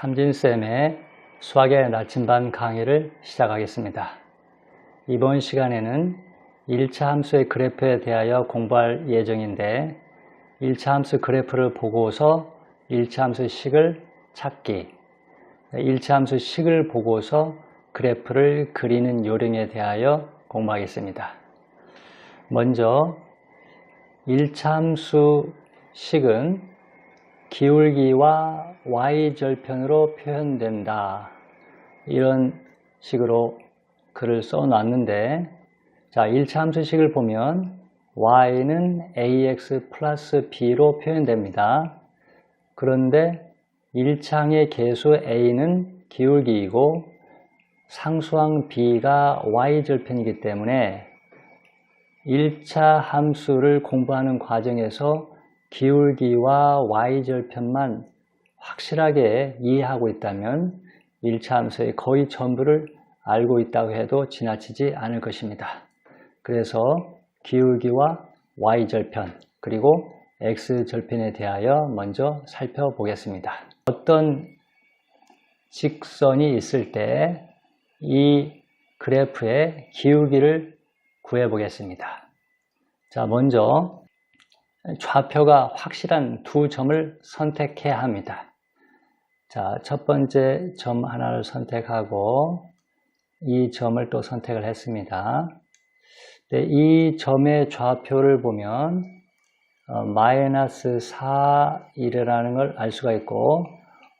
탐진쌤의 수학의 나침반 강의를 시작하겠습니다. 이번 시간에는 1차 함수의 그래프에 대하여 공부할 예정인데 1차 함수 그래프를 보고서 1차 함수 식을 찾기, 1차 함수 식을 보고서 그래프를 그리는 요령에 대하여 공부하겠습니다. 먼저 1차 함수 식은 기울기와 y절편으로 표현된다. 이런 식으로 글을 써놨는데, 자, 1차 함수식을 보면 y는 ax 플러스 b로 표현됩니다. 그런데 1차항의 계수 a는 기울기이고 상수항 b가 y절편이기 때문에 1차 함수를 공부하는 과정에서 기울기와 y절편만 확실하게 이해하고 있다면 1차 함수의 거의 전부를 알고 있다고 해도 지나치지 않을 것입니다. 그래서 기울기와 y절편 그리고 x절편에 대하여 먼저 살펴보겠습니다. 어떤 직선이 있을 때 이 그래프의 기울기를 구해 보겠습니다. 자, 먼저 좌표가 확실한 두 점을 선택해야 합니다. 자, 첫 번째 점 하나를 선택하고 이 점을 또 선택을 했습니다. 이 점의 좌표를 보면 마이너스 4이라는 걸 알 수가 있고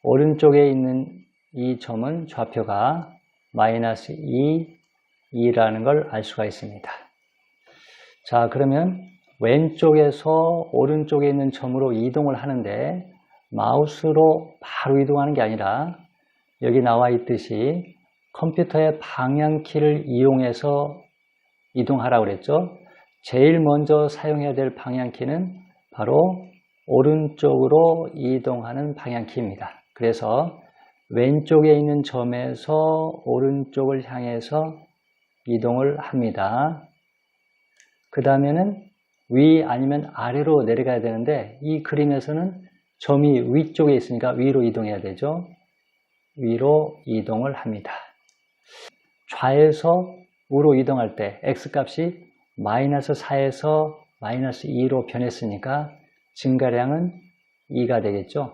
오른쪽에 있는 이 점은 좌표가 마이너스 2라는 걸 알 수가 있습니다. 자, 그러면 왼쪽에서 오른쪽에 있는 점으로 이동을 하는데 마우스로 바로 이동하는 게 아니라 여기 나와 있듯이 컴퓨터의 방향키를 이용해서 이동하라고 그랬죠. 제일 먼저 사용해야 될 방향키는 바로 오른쪽으로 이동하는 방향키입니다. 그래서 왼쪽에 있는 점에서 오른쪽을 향해서 이동을 합니다. 그 다음에는 위 아니면 아래로 내려가야 되는데 이 그림에서는 점이 위쪽에 있으니까 위로 이동해야 되죠. 위로 이동을 합니다. 좌에서 우로 이동할 때 x값이 마이너스 4에서 마이너스 2로 변했으니까 증가량은 2가 되겠죠.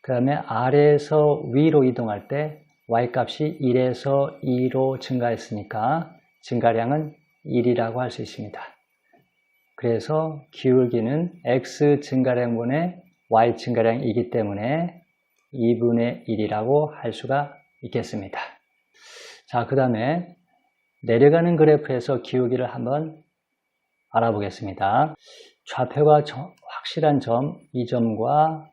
그 다음에 아래에서 위로 이동할 때 y값이 1에서 2로 증가했으니까 증가량은 1이라고 할 수 있습니다. 그래서 기울기는 x 증가량분의 y 증가량이기 때문에 2분의 1이라고 할 수가 있겠습니다. 자, 그 다음에 내려가는 그래프에서 기울기를 한번 알아보겠습니다. 좌표가 확실한 점, 이 점과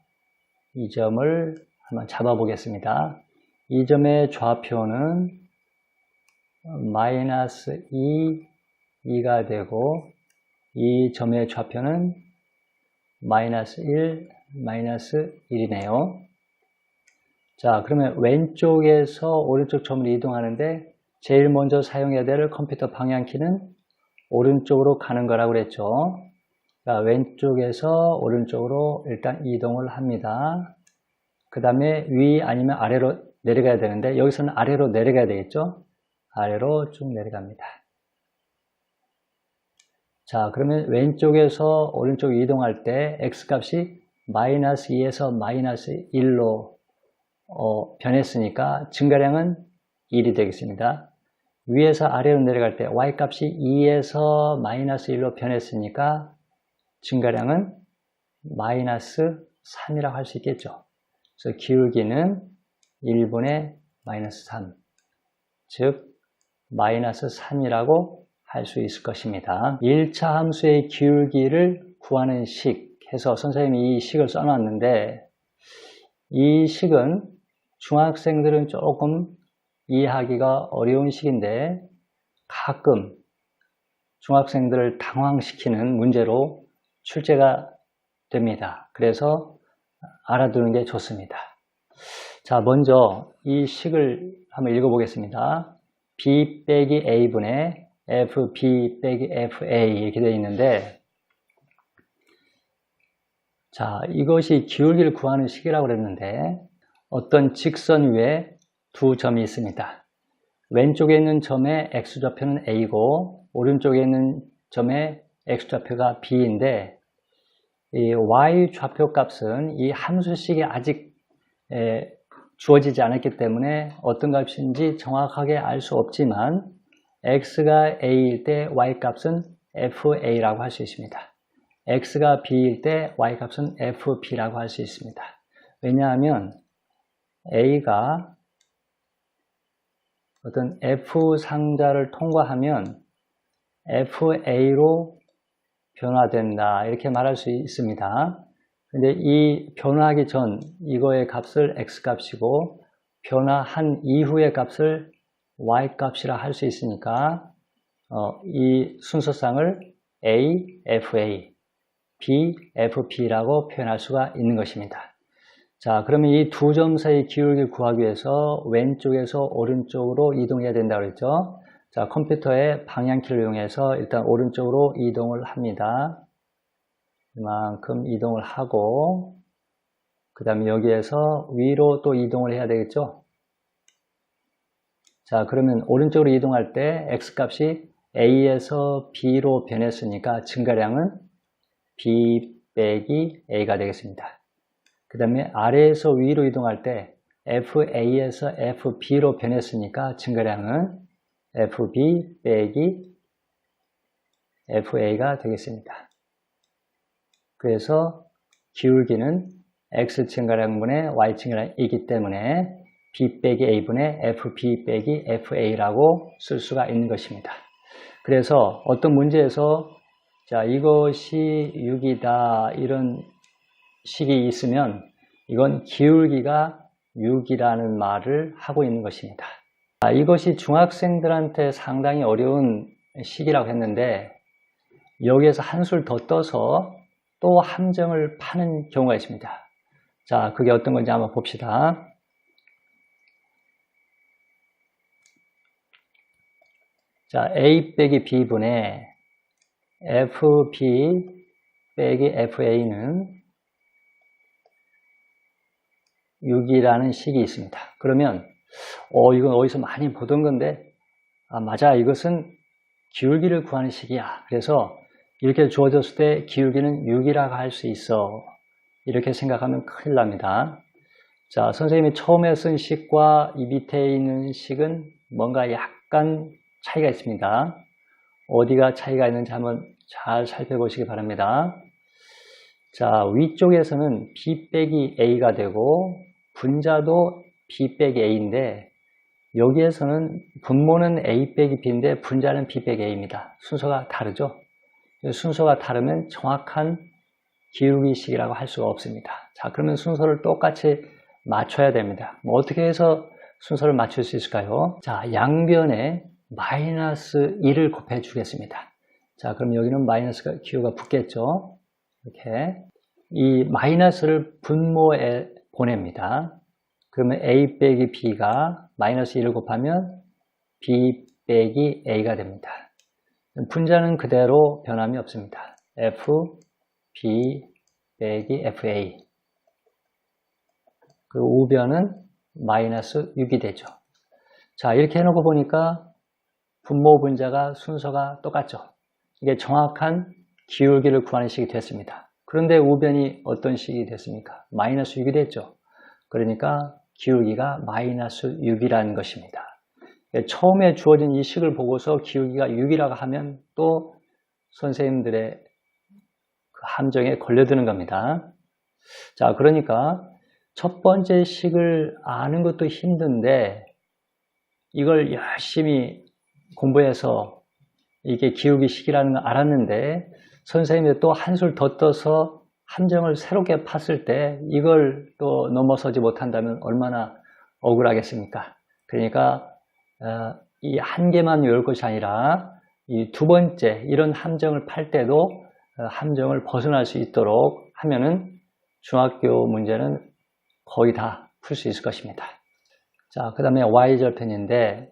이 점을 한번 잡아보겠습니다. 이 점의 좌표는 마이너스 2가 되고 이 점의 좌표는 마이너스 1, 마이너스 1이네요. 자, 그러면 왼쪽에서 오른쪽 점으로 이동하는데 제일 먼저 사용해야 될 컴퓨터 방향키는 오른쪽으로 가는 거라고 그랬죠. 자, 왼쪽에서 오른쪽으로 일단 이동을 합니다. 그 다음에 위 아니면 아래로 내려가야 되는데 여기서는 아래로 내려가야 되겠죠. 아래로 쭉 내려갑니다. 자, 그러면 왼쪽에서 오른쪽 이동할 때 x값이 마이너스 2에서 마이너스 1로 변했으니까 증가량은 1이 되겠습니다. 위에서 아래로 내려갈 때 y값이 2에서 마이너스 1로 변했으니까 증가량은 마이너스 3이라고 할 수 있겠죠. 그래서 기울기는 1분의 마이너스 3, 즉 마이너스 3이라고 할 수 있을 것입니다. 1차 함수의 기울기를 구하는 식 해서 선생님이 이 식을 써놨는데 이 식은 중학생들은 조금 이해하기가 어려운 식인데 가끔 중학생들을 당황시키는 문제로 출제가 됩니다. 그래서 알아두는 게 좋습니다. 자, 먼저 이 식을 한번 읽어보겠습니다. b 빼기 a분의 fb 빼기 fa 이렇게 되어 있는데 자, 이것이 기울기를 구하는 식이라고 그랬는데 어떤 직선 위에 두 점이 있습니다. 왼쪽에 있는 점의 x좌표는 a고 오른쪽에 있는 점의 x좌표가 b인데 이 y좌표 값은 이 함수식이 아직 주어지지 않았기 때문에 어떤 값인지 정확하게 알 수 없지만 x가 a일 때 y 값은 fa라고 할 수 있습니다. x가 b일 때 y 값은 fb라고 할 수 있습니다. 왜냐하면 a가 어떤 f상자를 통과하면 fa로 변화된다 이렇게 말할 수 있습니다. 근데 이 변화하기 전 이거의 값을 x값이고 변화한 이후의 값을 y값이라 할 수 있으니까 이 순서상을 a, fa, b, fp라고 표현할 수가 있는 것입니다. 자, 그러면 이 두 점 사이 기울기를 구하기 위해서 왼쪽에서 오른쪽으로 이동해야 된다고 그랬죠. 자, 컴퓨터의 방향키를 이용해서 일단 오른쪽으로 이동을 합니다. 이만큼 이동을 하고 그 다음에 여기에서 위로 또 이동을 해야 되겠죠. 자, 그러면 오른쪽으로 이동할 때 x값이 a에서 b로 변했으니까 증가량은 b 빼기 a가 되겠습니다. 그 다음에 아래에서 위로 이동할 때 FA에서 FB로 변했으니까 증가량은 FB 빼기 FA가 되겠습니다. 그래서 기울기는 X 증가량분의 Y 증가량이기 때문에 B 빼기 A분의 FB 빼기 FA라고 쓸 수가 있는 것입니다. 그래서 어떤 문제에서 자, 이것이 6이다 이런 식이 있으면 이건 기울기가 6이라는 말을 하고 있는 것입니다. 이것이 중학생들한테 상당히 어려운 식이라고 했는데 여기에서 한술 더 떠서 또 함정을 파는 경우가 있습니다. 자, 그게 어떤 건지 한번 봅시다. 자, A 빼기 B분의 FB 빼기 FA는 6이라는 식이 있습니다. 그러면 이건 어디서 많이 보던 건데 맞아, 이것은 기울기를 구하는 식이야. 그래서 이렇게 주어졌을 때 기울기는 6이라고 할 수 있어. 이렇게 생각하면 큰일 납니다. 자, 선생님이 처음에 쓴 식과 이 밑에 있는 식은 뭔가 약간 차이가 있습니다. 어디가 차이가 있는지 한번 잘 살펴보시기 바랍니다. 자, 위쪽에서는 b 빼기 a가 되고 분자도 b 빼기 a인데 여기에서는 분모는 a 빼기 b인데 분자는 b 빼기 a입니다. 순서가 다르죠? 순서가 다르면 정확한 기울기식이라고 할 수가 없습니다. 자, 그러면 순서를 똑같이 맞춰야 됩니다. 어떻게 해서 순서를 맞출 수 있을까요? 자, 양변에 마이너스 1을 곱해 주겠습니다. 자, 그럼 여기는 마이너스가 기호가 붙겠죠? 이렇게 이 마이너스를 분모에 보냅니다. 그러면 a 빼기 b가 마이너스 1을 곱하면 b 빼기 a가 됩니다. 분자는 그대로 변함이 없습니다. f, b 빼기 fa. 그리고 우변은 마이너스 6이 되죠. 자, 이렇게 해놓고 보니까 분모 분자가 순서가 똑같죠. 이게 정확한 기울기를 구하는 식이 됐습니다. 그런데 우변이 어떤 식이 됐습니까? 마이너스 6이 됐죠. 그러니까 기울기가 마이너스 6이라는 것입니다. 처음에 주어진 이 식을 보고서 기울기가 6이라고 하면 또 선생님들의 그 함정에 걸려드는 겁니다. 자, 그러니까 첫 번째 식을 아는 것도 힘든데 이걸 열심히 공부해서 이게 기울기 식이라는 걸 알았는데 선생님이 또 한술 더 떠서 함정을 새롭게 팠을 때 이걸 또 넘어서지 못한다면 얼마나 억울하겠습니까? 그러니까 이 한 개만 외울 것이 아니라 이 두 번째 이런 함정을 팔 때도 함정을 벗어날 수 있도록 하면은 중학교 문제는 거의 다 풀 수 있을 것입니다. 자, 그 다음에 y절편인데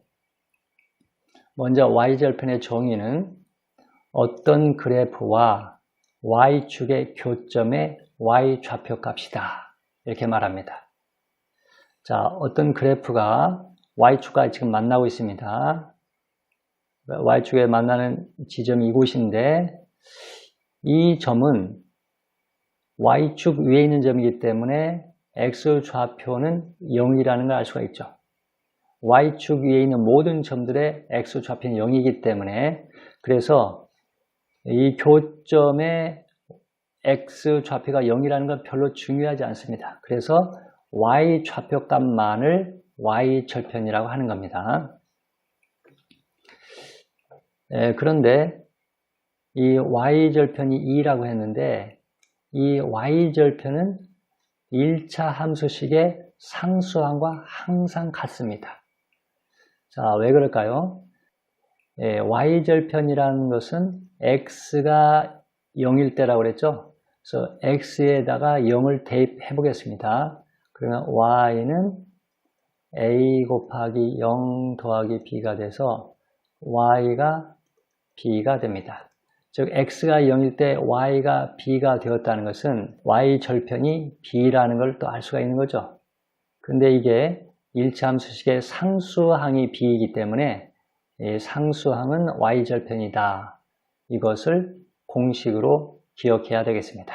먼저 y절편의 정의는 어떤 그래프와 y축의 교점의 y좌표 값이다. 이렇게 말합니다. 자, 어떤 그래프가 Y축과 지금 만나고 있습니다. Y축에 만나는 지점이 이곳인데, 이 점은 Y축 위에 있는 점이기 때문에 X좌표는 0이라는 걸 알 수가 있죠. Y축 위에 있는 모든 점들의 X좌표는 0이기 때문에, 그래서 이 교점의 X좌표가 0이라는 건 별로 중요하지 않습니다. 그래서 Y좌표 값만을 Y절편이라고 하는 겁니다. 그런데 이 Y절편이 2라고 했는데, 이 Y절편은 1차 함수식의 상수항과 항상 같습니다. 자, 왜 그럴까요? Y절편이라는 것은 X가 0일 때라고 그랬죠? 그래서 X에다가 0을 대입해 보겠습니다. 그러면 Y는 A 곱하기 0 더하기 B가 돼서 Y가 B가 됩니다. 즉 X가 0일 때 Y가 B가 되었다는 것은 Y절편이 B라는 걸 또 알 수가 있는 거죠. 근데 이게 1차 함수식의 상수항이 B이기 때문에 이 상수항은 Y절편이다. 이것을 공식으로 기억해야 되겠습니다.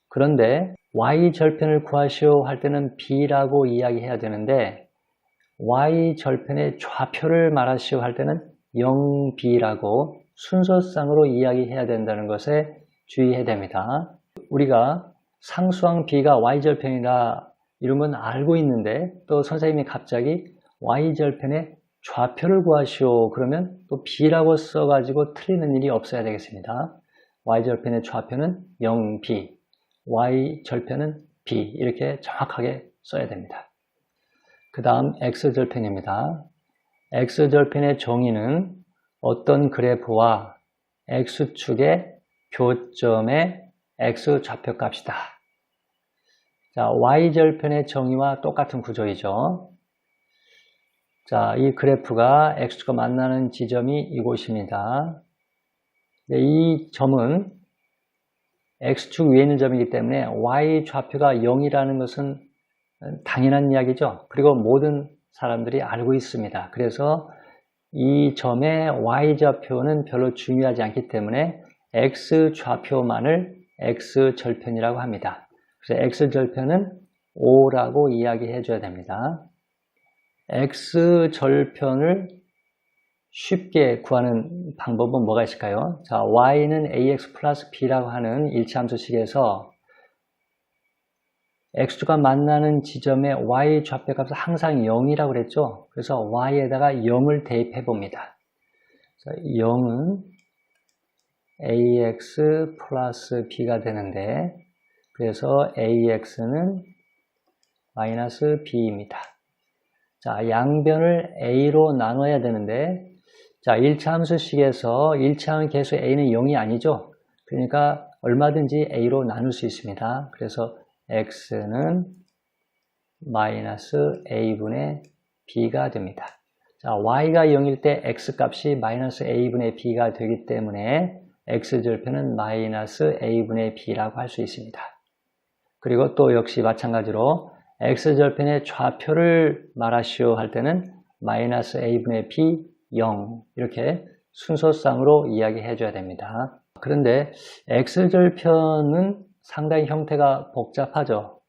그런데 Y절편을 구하시오 할 때는 B라고 이야기해야 되는데, Y절편의 좌표를 말하시오 할 때는 0B라고 순서상으로 이야기해야 된다는 것에 주의해야 됩니다. 우리가 상수항 B가 Y절편이다 이런 건 알고 있는데, 또 선생님이 갑자기 Y절편의 좌표를 구하시오 그러면 또 B라고 써가지고 틀리는 일이 없어야 되겠습니다. Y절편의 좌표는 0B, Y절편은 B 이렇게 정확하게 써야 됩니다. 그 다음 X절편입니다. X절편의 정의는 어떤 그래프와 X축의 교점의 X좌표 값이다. 자, Y절편의 정의와 똑같은 구조이죠. 자, 이 그래프가 X축과 만나는 지점이 이곳입니다. 이 점은 X축 위에 있는 점이기 때문에 Y좌표가 0이라는 것은 당연한 이야기죠. 그리고 모든 사람들이 알고 있습니다. 그래서 이 점의 Y좌표는 별로 중요하지 않기 때문에 X좌표만을 X절편이라고 합니다. 그래서 X절편은 5라고 이야기해 줘야 됩니다. X절편을 쉽게 구하는 방법은 뭐가 있을까요? 자, Y는 AX 플러스 B라고 하는 1차 함수식에서 X축과 만나는 지점의 Y 좌표 값은 항상 0이라고 그랬죠? 그래서 Y에다가 0을 대입해 봅니다. 0은 AX 플러스 B가 되는데, 그래서 AX는 마이너스 B입니다. 자, 양변을 A로 나눠야 되는데, 자, 1차 함수식에서 1차항 계수 A는 0이 아니죠? 그러니까 얼마든지 A로 나눌 수 있습니다. 그래서 X는 마이너스 A분의 B가 됩니다. 자, Y가 0일 때 X값이 마이너스 A분의 B가 되기 때문에 X절편은 마이너스 A분의 B라고 할 수 있습니다. 그리고 또 역시 마찬가지로 X절편의 좌표를 말하시오 할 때는 마이너스 A분의 B 0 이렇게 순서상으로 이야기해 줘야 됩니다. 그런데 X절편은 상당히 형태가 복잡하죠.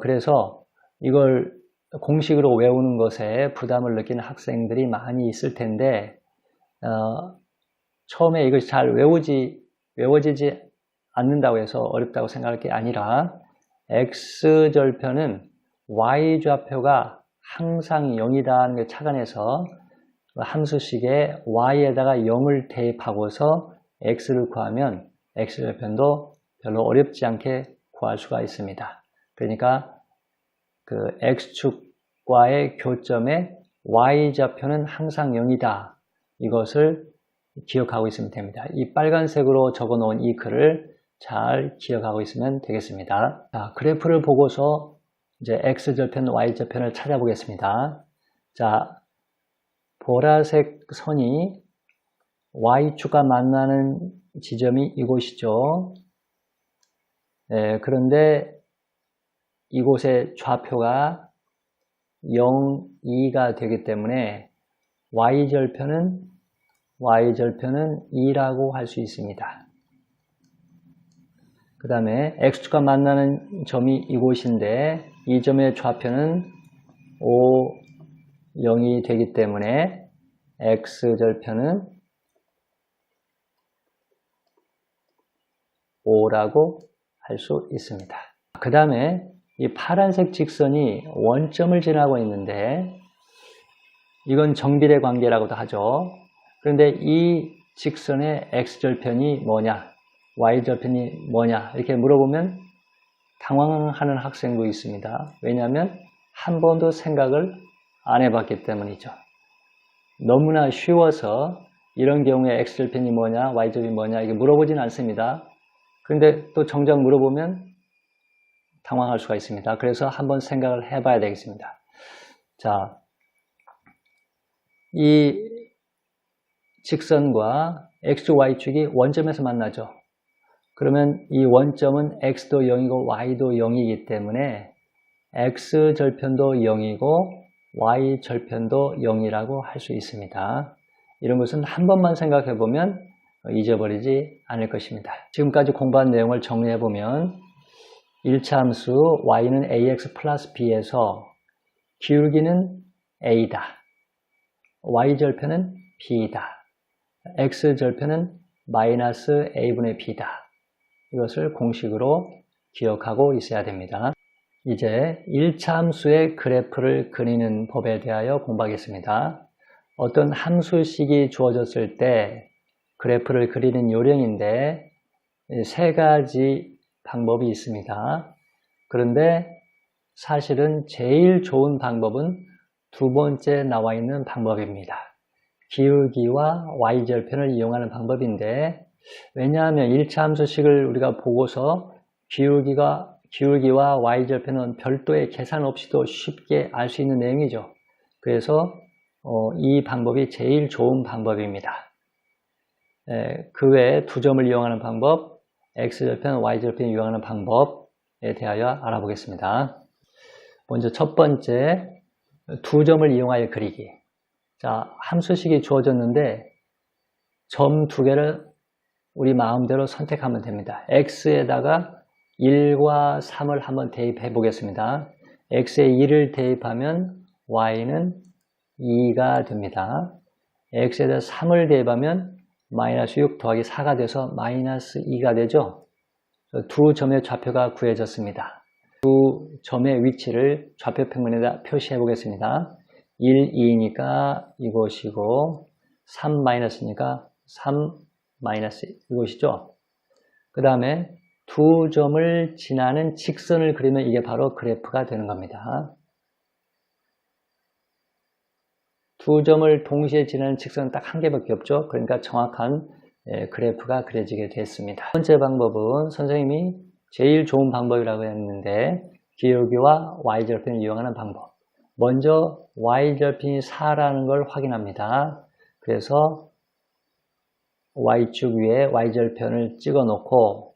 그래서 이걸 공식으로 외우는 것에 부담을 느끼는 학생들이 많이 있을 텐데, 처음에 이것이 잘 외워지지 않는다고 해서 어렵다고 생각할 게 아니라, X절편은 Y좌표가 항상 0이라는 걸 착안해서 함수식에 Y에다가 0을 대입하고서 X를 구하면 X절편도 별로 어렵지 않게 구할 수가 있습니다. 그러니까 그 X축과의 교점에 Y좌표는 항상 0이다. 이것을 기억하고 있으면 됩니다. 이 빨간색으로 적어 놓은 이 글을 잘 기억하고 있으면 되겠습니다. 자, 그래프를 보고서 이제 X절편, Y절편을 찾아보겠습니다. 자, 보라색 선이 Y축과 만나는 지점이 이곳이죠. 그런데 이곳의 좌표가 0, 2가 되기 때문에 y절편은 2라고 할 수 있습니다. 그 다음에 x축과 만나는 점이 이곳인데 이 점의 좌표는 5, 0이 되기 때문에 x절편은 5라고 할 수 있습니다. 그 다음에 이 파란색 직선이 원점을 지나고 있는데 이건 정비례 관계라고도 하죠. 그런데 이 직선의 x절편이 뭐냐, y절편이 뭐냐 이렇게 물어보면 당황하는 학생도 있습니다. 왜냐하면 한 번도 생각을 안 해봤기 때문이죠. 너무나 쉬워서 이런 경우에 x절편이 뭐냐, y절편이 뭐냐 이게 물어보진 않습니다. 그런데 또 정작 물어보면 당황할 수가 있습니다. 그래서 한번 생각을 해봐야 되겠습니다. 자, 이 직선과 x, y축이 원점에서 만나죠. 그러면 이 원점은 x도 0이고 y도 0이기 때문에 x절편도 0이고 y절편도 0이라고 할 수 있습니다. 이런 것은 한 번만 생각해 보면 잊어버리지 않을 것입니다. 지금까지 공부한 내용을 정리해 보면 1차 함수 y는 ax 플러스 b에서 기울기는 a다. y절편은 b다. x절편은 마이너스 a분의 b다. 이것을 공식으로 기억하고 있어야 됩니다. 이제 1차 함수의 그래프를 그리는 법에 대하여 공부하겠습니다. 어떤 함수식이 주어졌을 때 그래프를 그리는 요령인데 세 가지 방법이 있습니다. 그런데 사실은 제일 좋은 방법은 두 번째 나와 있는 방법입니다. 기울기와 y절편을 이용하는 방법인데 왜냐하면 1차 함수식을 우리가 보고서 기울기와 y절편은 별도의 계산 없이도 쉽게 알 수 있는 내용이죠. 그래서 이 방법이 제일 좋은 방법입니다. 그 외에 두 점을 이용하는 방법, x절편, y절편을 이용하는 방법에 대하여 알아보겠습니다. 먼저 첫 번째, 두 점을 이용하여 그리기. 자, 함수식이 주어졌는데 점 두 개를 우리 마음대로 선택하면 됩니다. x에다가 1과 3을 한번 대입해 보겠습니다. x에 1을 대입하면 y는 2가 됩니다. x에다 3을 대입하면 마이너스 6 더하기 4가 돼서 마이너스 2가 되죠. 두 점의 좌표가 구해졌습니다. 두 점의 위치를 좌표 평면에다 표시해 보겠습니다. 1, 2니까 이곳이고 3 마이너스니까 3 마이너스 이곳이죠. 그 다음에 두 점을 지나는 직선을 그리면 이게 바로 그래프가 되는 겁니다. 두 점을 동시에 지나는 직선은 딱 한 개밖에 없죠. 그러니까 정확한 그래프가 그려지게 됐습니다. 첫 번째 방법은 선생님이 제일 좋은 방법이라고 했는데 기울기와 y절편을 이용하는 방법. 먼저 y절편이 4라는 걸 확인합니다. 그래서 y축 위에 y절편을 찍어 놓고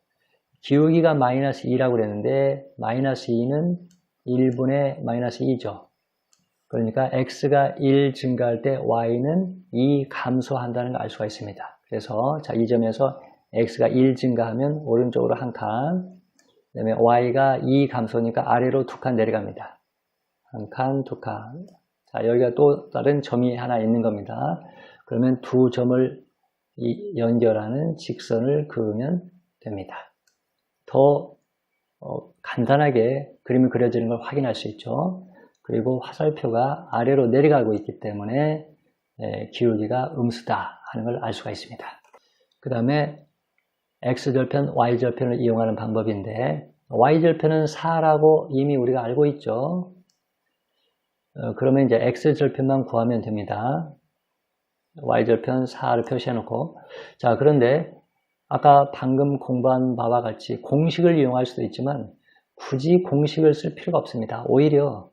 기울기가 마이너스 2라고 그랬는데 마이너스 2는 1분의 마이너스 2죠. 그러니까 x가 1 증가할 때 y는 2 감소한다는 걸 알 수가 있습니다. 그래서 자, 이 점에서 x가 1 증가하면 오른쪽으로 한 칸, 그 다음에 y가 2 감소니까 아래로 두 칸 내려갑니다. 한 칸, 두 칸. 자, 여기가 또 다른 점이 하나 있는 겁니다. 그러면 두 점을 연결하는 직선을 그으면 됩니다. 더 간단하게 그림이 그려지는 걸 확인할 수 있죠. 그리고 화살표가 아래로 내려가고 있기 때문에 기울기가 음수다 하는 걸 알 수가 있습니다. 그 다음에 x절편, y절편을 이용하는 방법인데 y절편은 4라고 이미 우리가 알고 있죠. 그러면 이제 x절편만 구하면 됩니다. y절편 4를 표시해 놓고 자, 그런데 아까 방금 공부한 바와 같이 공식을 이용할 수도 있지만 굳이 공식을 쓸 필요가 없습니다. 오히려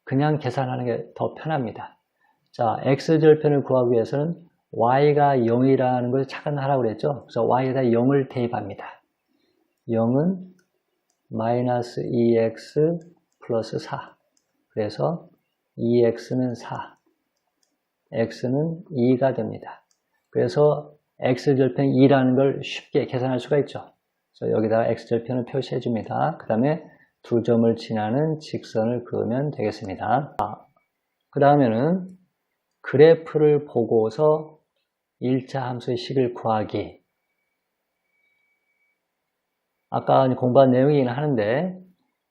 그냥 계산하는 게 더 편합니다. 자, x절편을 구하기 위해서는 y가 0이라는 것을 착안하라고 그랬죠. 그래서 y에다 0을 대입합니다. 0은 마이너스 2x 플러스 4. 그래서 2x는 4, x는 2가 됩니다. 그래서 x절편 2라는 걸 쉽게 계산할 수가 있죠. 그래서 여기다가 x절편을 표시해 줍니다. 그 다음에 두 점을 지나는 직선을 그으면 되겠습니다. 그 다음에는 그래프를 보고서 1차 함수의 식을 구하기. 아까 공부한 내용이긴 하는데,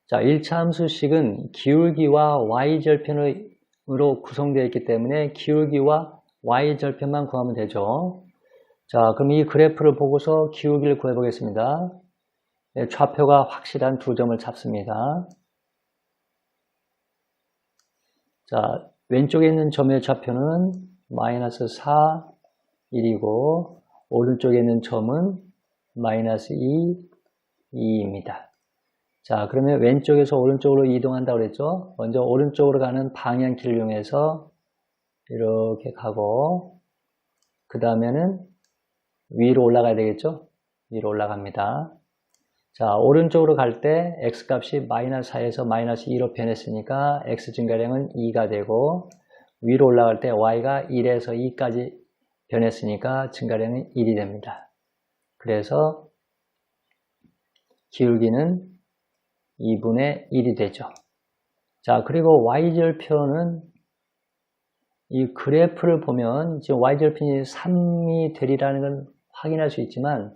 자, 1차 함수식은 기울기와 y절편으로 구성되어 있기 때문에 기울기와 y절편만 구하면 되죠. 자, 그럼 이 그래프를 보고서 기울기를 구해 보겠습니다. 네, 좌표가 확실한 두 점을 잡습니다. 자, 왼쪽에 있는 점의 좌표는 마이너스 4, 1이고 오른쪽에 있는 점은 마이너스 2, 2입니다. 자, 그러면 왼쪽에서 오른쪽으로 이동한다고 그랬죠? 먼저 오른쪽으로 가는 방향키를 이용해서 이렇게 가고 그 다음에는 위로 올라가야 되겠죠? 위로 올라갑니다. 자, 오른쪽으로 갈 때 x값이 마이너스 4에서 마이너스 2로 변했으니까 x 증가량은 2가 되고 위로 올라갈 때 y가 1에서 2까지 변했으니까 증가량은 1이 됩니다. 그래서 기울기는 2분의 1이 되죠. 자, 그리고 y절편은 이 그래프를 보면 지금 y절편이 3이 되리라는 건 확인할 수 있지만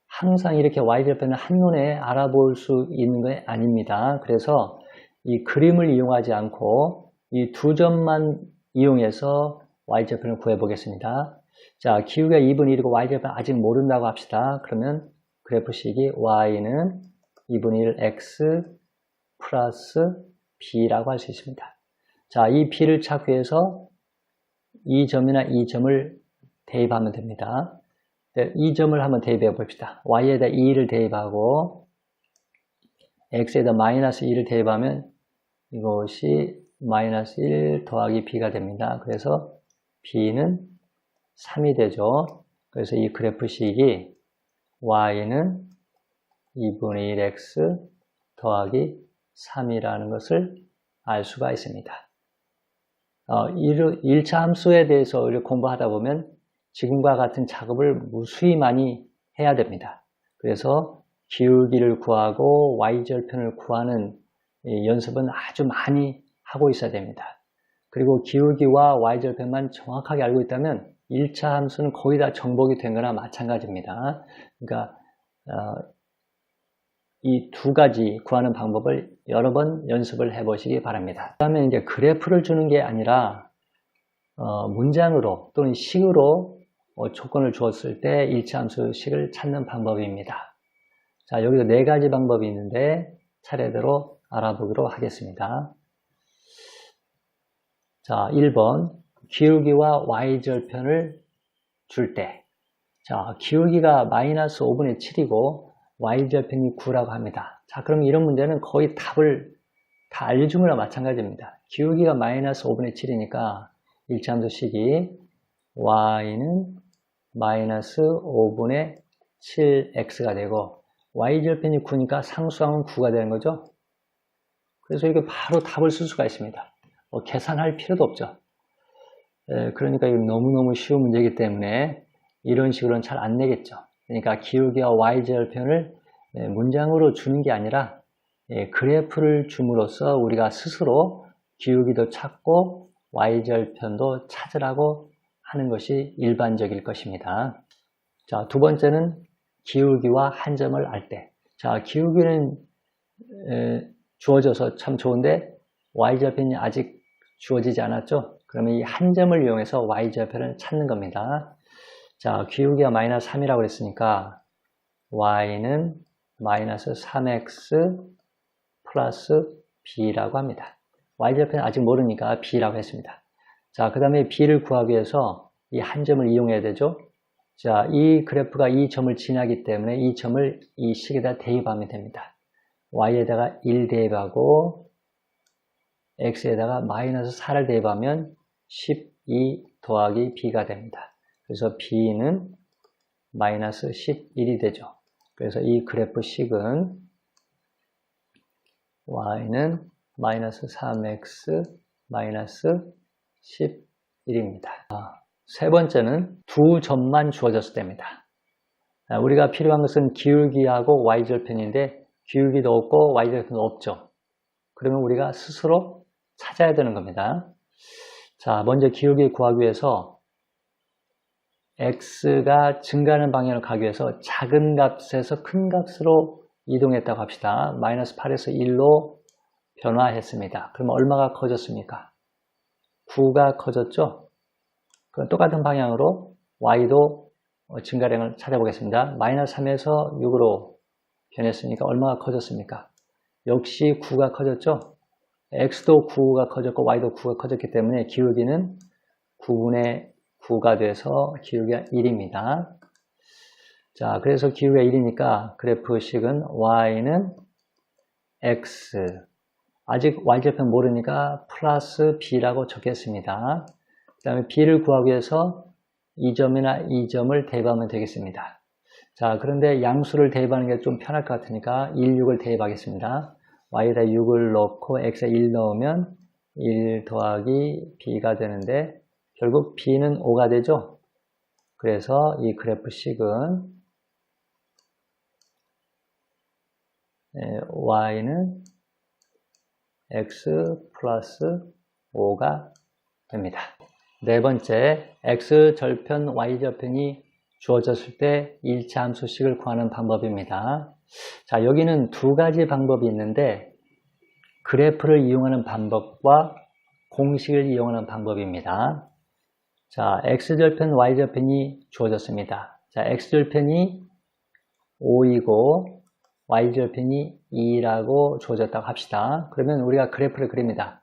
항상 이렇게 y절편을 한눈에 알아볼 수 있는 건 아닙니다. 그래서 이 그림을 이용하지 않고 이 두 점만 이용해서 y절편을 구해 보겠습니다. 자, 기울기가 2분의 1이고 y절편 아직 모른다고 합시다. 그러면 그래프식이 y는 2분의 1 x 플러스 b라고 할 수 있습니다. 자, 이 b를 찾기 위해서 이 점이나 이 점을 대입하면 됩니다. 네, 이 점을 한번 대입해 봅시다. y에다 2를 대입하고 x에다 마이너스 2를 대입하면 이것이 마이너스 1 더하기 b가 됩니다. 그래서 b는 3이 되죠. 그래서 이 그래프식이 y는 2분의 1x 더하기 3이라는 것을 알 수가 있습니다. 1차 함수에 대해서 공부하다 보면 지금과 같은 작업을 무수히 많이 해야 됩니다. 그래서 기울기를 구하고 y절편을 구하는 연습은 아주 많이 하고 있어야 됩니다. 그리고 기울기와 y절편만 정확하게 알고 있다면 1차 함수는 거의 다 정복이 된 거나 마찬가지입니다. 그러니까 이 두 가지 구하는 방법을 여러 번 연습을 해 보시기 바랍니다. 그 다음에 이제 그래프를 주는 게 아니라 문장으로 또는 식으로 조건을 주었을 때 1차 함수 식을 찾는 방법입니다. 자, 여기서 네 가지 방법이 있는데 차례대로 알아보기로 하겠습니다. 자, 1번 기울기와 y절편을 줄 때, 자, 기울기가 마이너스 5분의 7이고 y절편이 9라고 합니다. 자, 그럼 이런 문제는 거의 답을 다 알려준 거랑 마찬가지입니다. 기울기가 마이너스 5분의 7이니까 1차 함수 식이 y는 마이너스 5분의 7x가 되고 y절편이 9니까 상수항은 9가 되는 거죠. 그래서 이게 바로 답을 쓸 수가 있습니다. 계산할 필요도 없죠. 그러니까 이거 너무너무 쉬운 문제이기 때문에 이런 식으로는 잘 안 내겠죠. 그러니까 기울기와 y절편을 문장으로 주는 게 아니라 그래프를 줌으로써 우리가 스스로 기울기도 찾고 y절편도 찾으라고 하는 것이 일반적일 것입니다. 자, 두 번째는 기울기와 한 점을 알 때. 자, 기울기는 주어져서 참 좋은데 y절편이 아직 주어지지 않았죠? 그러면 이 한 점을 이용해서 y절편을 찾는 겁니다. 자, 기울기가 마이너스 3이라고 그랬으니까 y는 마이너스 3x 플러스 b라고 합니다. y절편은 아직 모르니까 b라고 했습니다. 자, 그 다음에 b를 구하기 위해서 이 한 점을 이용해야 되죠. 자, 이 그래프가 이 점을 지나기 때문에 이 점을 이 식에다 대입하면 됩니다. y에다가 1 대입하고 x에다가 마이너스 4를 대입하면 12 더하기 b가 됩니다. 그래서 b는 마이너스 11이 되죠. 그래서 이 그래프 식은 y는 마이너스 3x 마이너스 11입니다. 세 번째는 두 점만 주어졌을 때입니다. 우리가 필요한 것은 기울기하고 y절편인데 기울기도 없고 y절편도 없죠. 그러면 우리가 스스로 찾아야 되는 겁니다. 자, 먼저 기울기 구하기 위해서 x가 증가하는 방향으로 가기 위해서 작은 값에서 큰 값으로 이동했다고 합시다. 마이너스 8에서 1로 변화했습니다. 그러면 얼마가 커졌습니까? 9가 커졌죠? 그럼 똑같은 방향으로 y도 증가량을 찾아보겠습니다. 마이너스 3에서 6으로 변했으니까 얼마가 커졌습니까? 역시 9가 커졌죠? x도 9가 커졌고 y도 9가 커졌기 때문에 기울기는 9분의 9가 돼서 기울기가 1입니다. 자, 그래서 기울기가 1이니까 그래프식은 y는 x, 아직 y절편 모르니까 플러스 b라고 적겠습니다. 그 다음에 b를 구하기 위해서 이 점이나 이 점을 대입하면 되겠습니다. 자, 그런데 양수를 대입하는 게 좀 편할 것 같으니까 1, 6을 대입하겠습니다. y에다 6을 넣고 x에 1 넣으면 1 더하기 b가 되는데 결국 b는 5가 되죠. 그래서 이 그래프식은 y는 x 플러스 5가 됩니다. 네 번째, x절편, y절편이 주어졌을 때 1차 함수식을 구하는 방법입니다. 자, 여기는 두 가지 방법이 있는데 그래프를 이용하는 방법과 공식을 이용하는 방법입니다. 자, x절편, y절편이 주어졌습니다. 자, x절편이 5이고 y절편이 2라고 주어졌다고 합시다. 그러면 우리가 그래프를 그립니다.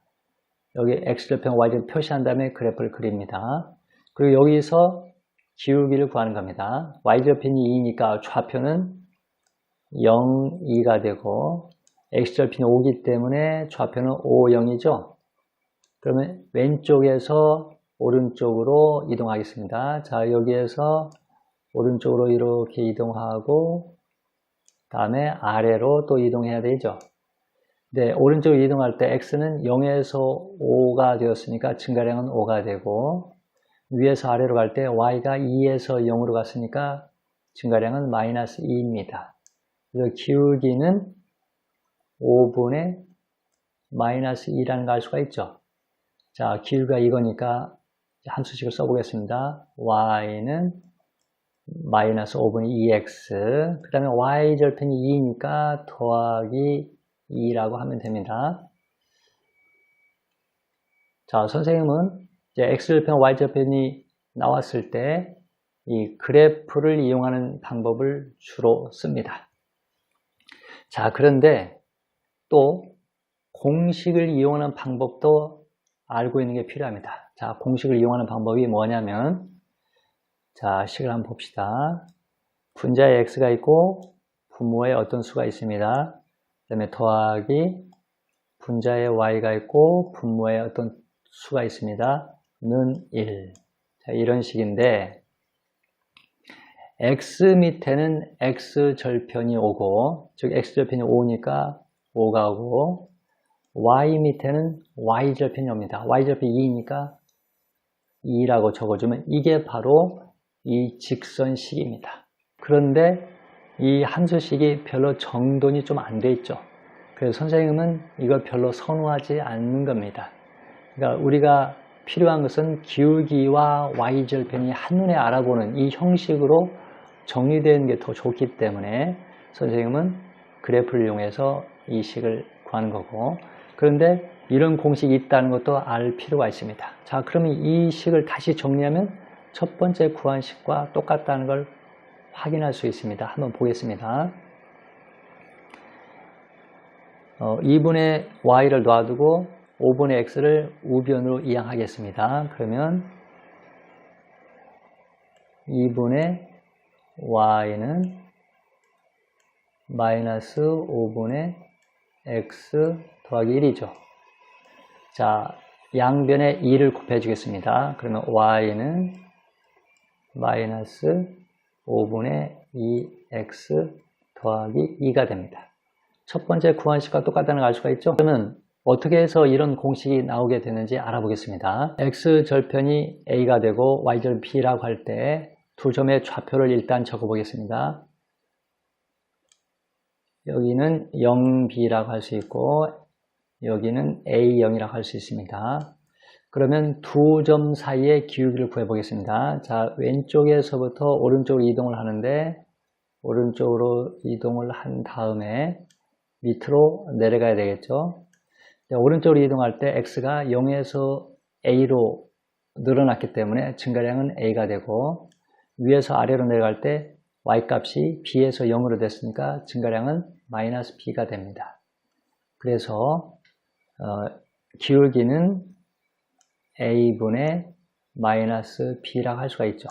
여기 x절편, y절편 표시한 다음에 그래프를 그립니다. 그리고 여기서 기울기를 구하는 겁니다. y절편이 2니까 좌표는 0, 2가 되고 x절편이 5기 때문에 좌표는 5, 0이죠. 그러면 왼쪽에서 오른쪽으로 이동하겠습니다. 자, 여기에서 오른쪽으로 이렇게 이동하고 다음에 아래로 또 이동해야 되죠. 네, 오른쪽으로 이동할 때 x는 0에서 5가 되었으니까 증가량은 5가 되고 위에서 아래로 갈 때 y가 2에서 0으로 갔으니까 증가량은 마이너스 2입니다. 그래서 기울기는 5분의 마이너스 2라는 걸 알 수가 있죠. 자, 기울기가 이거니까 함수식을 써보겠습니다. y는 마이너스 5분의 2x, 그 다음에 y절편이 2니까 더하기 2라고 하면 됩니다. 자, 선생님은 이제 x절편, y절편이 나왔을 때 이 그래프를 이용하는 방법을 주로 씁니다. 자, 그런데 또 공식을 이용하는 방법도 알고 있는 게 필요합니다. 자, 공식을 이용하는 방법이 뭐냐면, 자, 식을 한번 봅시다. 분자에 x가 있고 분모에 어떤 수가 있습니다. 그 다음에 더하기 분자에 y가 있고 분모에 어떤 수가 있습니다. 는 1. 자, 이런 식인데 x 밑에는 x절편이 오고, 즉 x절편이 5니까 5가 오고, y 밑에는 y절편이 옵니다. y절편이 2니까 2라고 적어주면 이게 바로 이 직선식입니다. 그런데 이 함수식이 별로 정돈이 좀 안 돼 있죠. 그래서 선생님은 이걸 별로 선호하지 않는 겁니다. 그러니까 우리가 필요한 것은 기울기와 y절편이 한눈에 알아보는 이 형식으로 정리되는 게 더 좋기 때문에 선생님은 그래프를 이용해서 이 식을 구하는 거고, 그런데 이런 공식이 있다는 것도 알 필요가 있습니다. 자, 그러면 이 식을 다시 정리하면 첫 번째 구한 식과 똑같다는 걸 확인할 수 있습니다. 한번 보겠습니다. 2분의 y를 놔두고 5분의 x를 우변으로 이항하겠습니다. 그러면 2분의 y는 마이너스 5분의 x 더하기 1이죠. 자, 양변에 2를 곱해 주겠습니다. 그러면 y는 마이너스 5분의 2x 더하기 2가 됩니다. 첫 번째 구한식과 똑같다는 걸 알 수가 있죠. 그러면 어떻게 해서 이런 공식이 나오게 되는지 알아보겠습니다. x절편이 a가 되고 y절편 b라고 할 때 두 점의 좌표를 일단 적어 보겠습니다. 여기는 0b라고 할 수 있고 여기는 a0이라고 할 수 있습니다. 그러면 두 점 사이의 기울기를 구해 보겠습니다. 자, 왼쪽에서부터 오른쪽으로 이동을 하는데 오른쪽으로 이동을 한 다음에 밑으로 내려가야 되겠죠. 오른쪽으로 이동할 때 x가 0에서 a로 늘어났기 때문에 증가량은 a가 되고 위에서 아래로 내려갈 때 y값이 b에서 0으로 됐으니까 증가량은 마이너스 b가 됩니다. 그래서 기울기는 a분의 마이너스 b라고 할 수가 있죠.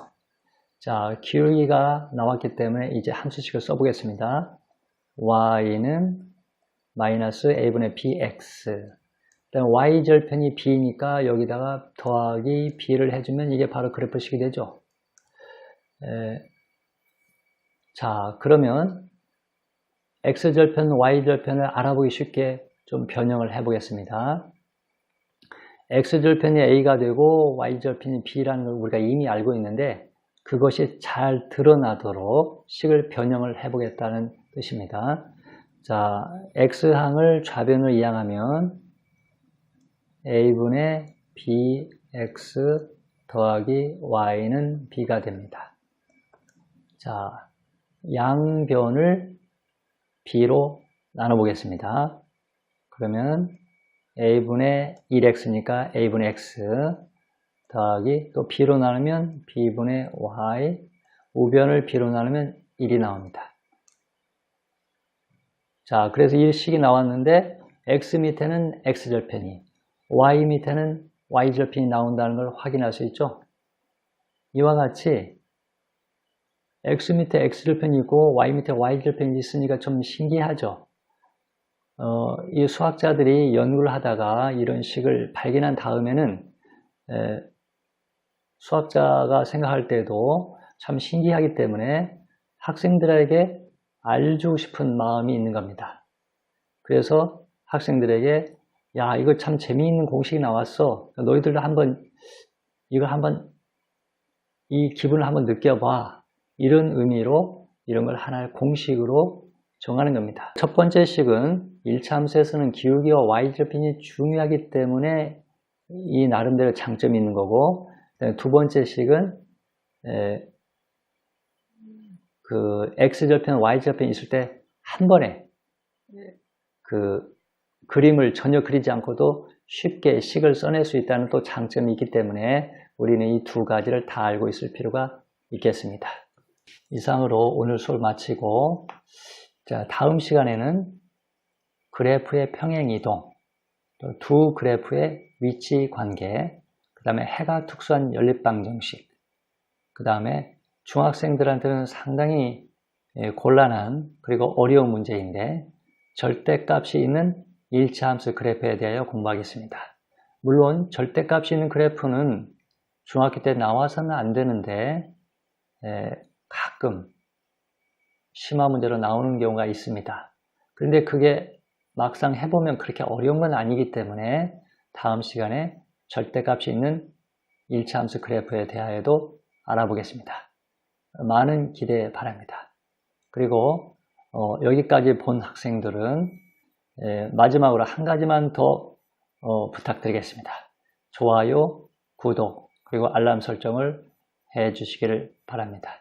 자, 기울기가 나왔기 때문에 이제 함수식을 써보겠습니다. y는 마이너스 a분의 bx. 그다음 y절편이 b니까 여기다가 더하기 b를 해주면 이게 바로 그래프식이 되죠. 자, 그러면 x절편, y절편을 알아보기 쉽게 좀 변형을 해보겠습니다. x절편이 a가 되고 y절편이 b라는 걸 우리가 이미 알고 있는데 그것이 잘 드러나도록 식을 변형을 해보겠다는 뜻입니다. 자, x항을 좌변으로 이항하면 a분의 bx 더하기 y는 b가 됩니다. 자, 양변을 b로 나눠보겠습니다. 그러면 a분의 1x니까 a분의 x 더하기 또 b로 나누면 b분의 y, 우변을 b로 나누면 1이 나옵니다. 자, 그래서 이 식이 나왔는데 x 밑에는 x절편이, y 밑에는 y절편이 나온다는 걸 확인할 수 있죠. 이와 같이 x 밑에 x절편이 있고 y 밑에 y절편이 있으니까 좀 신기하죠. 이 수학자들이 연구를 하다가 이런 식을 발견한 다음에는 수학자가 생각할 때도 참 신기하기 때문에 학생들에게 알려주고 싶은 마음이 있는 겁니다. 그래서 학생들에게 야, 이거 참 재미있는 공식이 나왔어. 너희들도 한번 이걸 한번 이 기분을 한번 느껴봐. 이런 의미로 이런 걸 하나의 공식으로 정하는 겁니다. 첫 번째 식은 1차 함수에서는 기울기와 y절편이 중요하기 때문에 이 나름대로 장점이 있는 거고, 두 번째 식은 그 x절편, y절편이 있을 때 한 번에 그 그림을 전혀 그리지 않고도 쉽게 식을 써낼 수 있다는 또 장점이 있기 때문에 우리는 이 두 가지를 다 알고 있을 필요가 있겠습니다. 이상으로 오늘 수업을 마치고, 자, 다음 시간에는 그래프의 평행이동, 또 두 그래프의 위치 관계, 그 다음에 해가 특수한 연립방정식, 그 다음에 중학생들한테는 상당히 곤란한 그리고 어려운 문제인데 절대값이 있는 1차 함수 그래프에 대하여 공부하겠습니다. 물론 절대값이 있는 그래프는 중학교 때 나와서는 안 되는데 가끔 심화 문제로 나오는 경우가 있습니다. 그런데 그게 막상 해보면 그렇게 어려운 건 아니기 때문에 다음 시간에 절대값이 있는 1차 함수 그래프에 대하여도 알아보겠습니다. 많은 기대 바랍니다. 그리고 여기까지 본 학생들은 마지막으로 한 가지만 더 부탁드리겠습니다. 좋아요, 구독, 그리고 알람 설정을 해 주시기를 바랍니다.